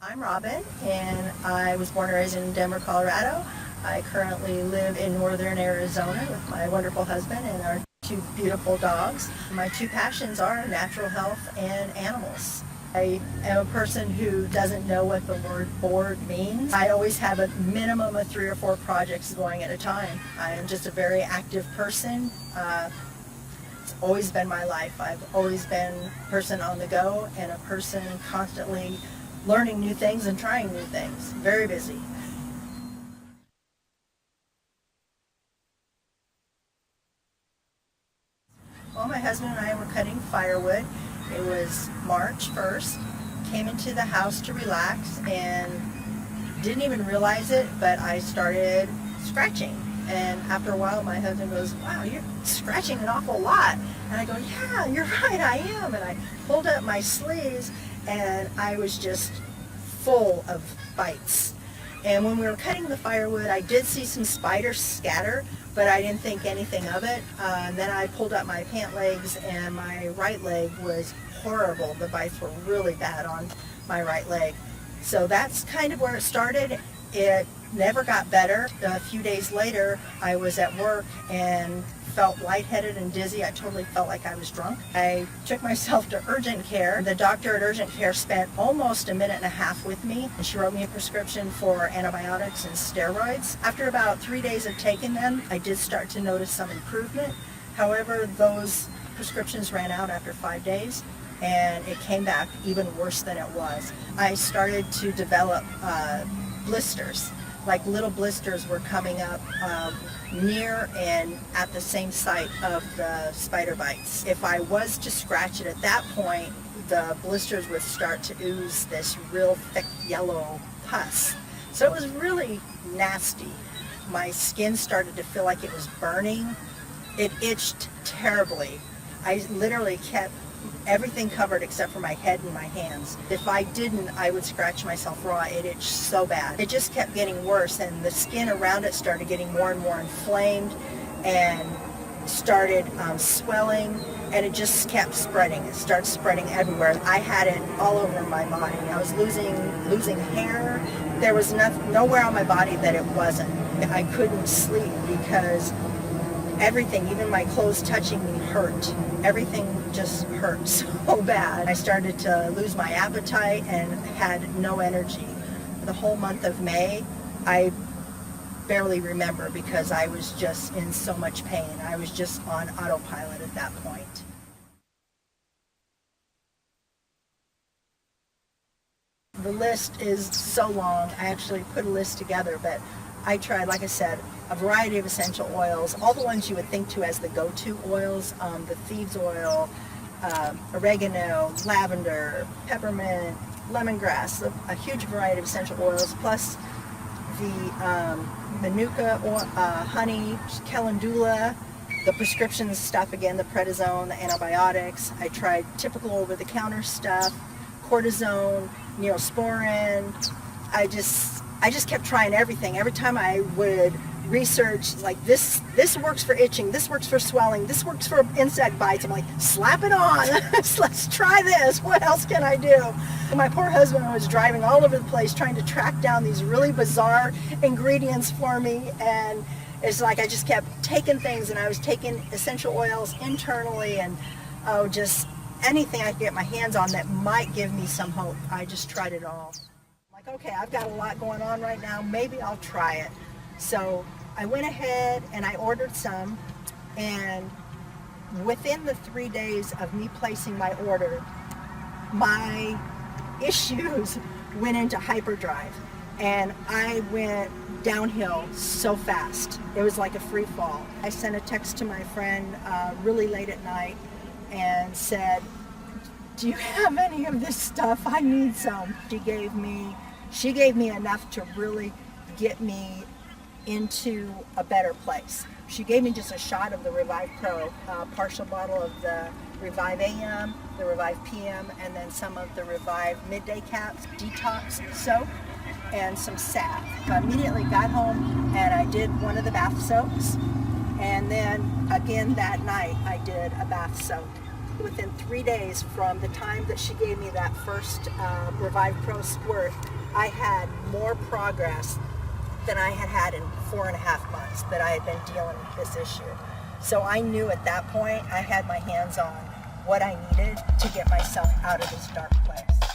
I'm Robin, and I was born and raised in Denver, Colorado. I currently live in northern Arizona with my wonderful husband and our two beautiful dogs. My two passions are natural health and animals. I am a person who doesn't know what the word bored means. I always have a minimum of 3 or 4 projects going at a time. I am just a very active person. It's always been my life. I've always been a person on the go and a person constantly learning new things and trying new things. Very busy. Well, my husband and I were cutting firewood. It was March 1st. Came into the house to relax and didn't even realize it, but I started scratching. And after a while, my husband goes, "Wow, you're scratching an awful lot." And I go, "Yeah, you're right, I am." And I pulled up my sleeves and I was just full of bites. And when we were cutting the firewood, I did see some spiders scatter, but I didn't think anything of it. And then I pulled up my pant legs and my right leg was horrible. The bites were really bad on my right leg. So that's kind of where it started. It never got better. A few days later, I was at work and felt lightheaded and dizzy. I totally felt like I was drunk. I took myself to urgent care. The doctor at urgent care spent almost a minute and a half with me, and she wrote me a prescription for antibiotics and steroids. After about 3 days of taking them, I did start to notice some improvement. However, those prescriptions ran out after 5 days, and it came back even worse than it was. I started to develop blisters. Like little blisters were coming up near and at the same site of the spider bites. If I was to scratch it at that point, the blisters would start to ooze this real thick yellow pus. So it was really nasty. My skin started to feel like it was burning. It itched terribly. I literally kept everything covered except for my head and my hands. If I didn't, I would scratch myself raw. It itched so bad. It just kept getting worse, and the skin around it started getting more and more inflamed and started swelling, and it just kept spreading. It started spreading everywhere. I had it all over my body. I was losing hair. There was nowhere on my body that it wasn't. I couldn't sleep because everything, even my clothes touching me, hurt. Everything just hurt so bad. I started to lose my appetite and had no energy. The whole month of May, I barely remember because I was just in so much pain. I was just on autopilot at that point. The list is so long. I actually put a list together, but I tried, like I said, a variety of essential oils, all the ones you would think to as the go-to oils, the thieves oil, oregano, lavender, peppermint, lemongrass, a huge variety of essential oils, plus the manuka, honey, calendula, the prescription stuff again, the prednisone, the antibiotics. I tried typical over-the-counter stuff, cortisone, neosporin. I just kept trying everything. Every time I would research, like this works for itching, this works for swelling, this works for insect bites. I'm like, slap it on. Let's try this. What else can I do? My poor husband was driving all over the place trying to track down these really bizarre ingredients for me, and it's like I just kept taking things, and I was taking essential oils internally, and just anything I could get my hands on that might give me some hope. I just tried it all. Like, okay, I've got a lot going on right now, maybe I'll try it. So I went ahead and I ordered some, and within the 3 days of me placing my order, my issues went into hyperdrive, and I went downhill so fast. It was like a free fall. I sent a text to my friend really late at night and said, "Do you have any of this stuff? I need some." She gave me enough to really get me into a better place. She gave me just a shot of the Revive Pro, a partial bottle of the Revive AM, the Revive PM, and then some of the Revive Midday Caps, detox soap, and some salve. I immediately got home and I did one of the bath soaks, and then again that night I did a bath soak. within 3 days from the time that she gave me that first Revive Pro squirt, I had more progress than I had had in 4.5 months that I had been dealing with this issue. So I knew at that point I had my hands on what I needed to get myself out of this dark place.